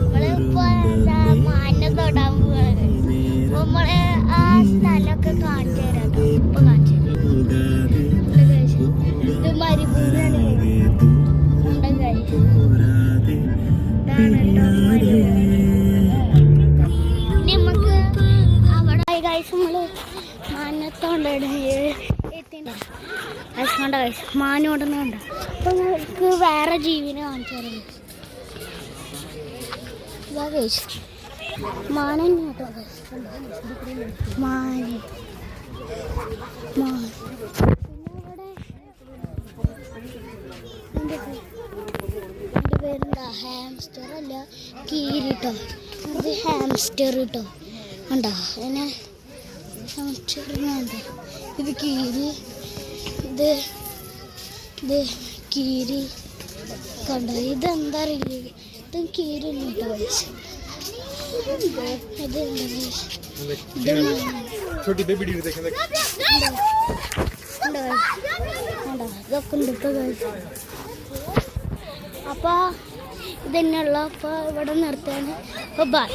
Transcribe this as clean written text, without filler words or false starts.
നമ്മളിപ്പോ എന്താ മാനിനെ തൊടാൻ പോവാണ്. നമ്മള് ആ സ്ഥലമൊക്കെ കാണിച്ചു തരാം. ഇപ്പൊ കാണിച്ചു തരാം. ഇത് മരുഭൂമിയാണ്. നമുക്ക് അവിടെ നമ്മള് മാനത്തോണ്ടാണ് മാനോടുന്നുണ്ട്. അപ്പൊ നമുക്ക് വേറെ ജീവിനെ കാണിച്ചു തരുന്നു. ഇതാ കഴിച്ചു മാനം കേട്ടോ. മാന് മാൻ പിന്നെ എൻ്റെ പേരെന്താ ഹാംസ്റ്റർ അല്ല കീരിട്ടോ. ഇത് ഹാംസ്റ്റർ കേട്ടോ ഉണ്ടോ അതിനെ ഹാംസ്റ്ററിനുണ്ട്. ഇത് കീരി ഇത് കീരി കണ്ടോ. ഇതെന്താ അറിയില്ല. ഇതും കീരില്ല കേട്ടോ. അപ്പൊ ഇതന്നെയുള്ള. അപ്പൊ ഇവിടെ നിർത്താന്. ബൈ.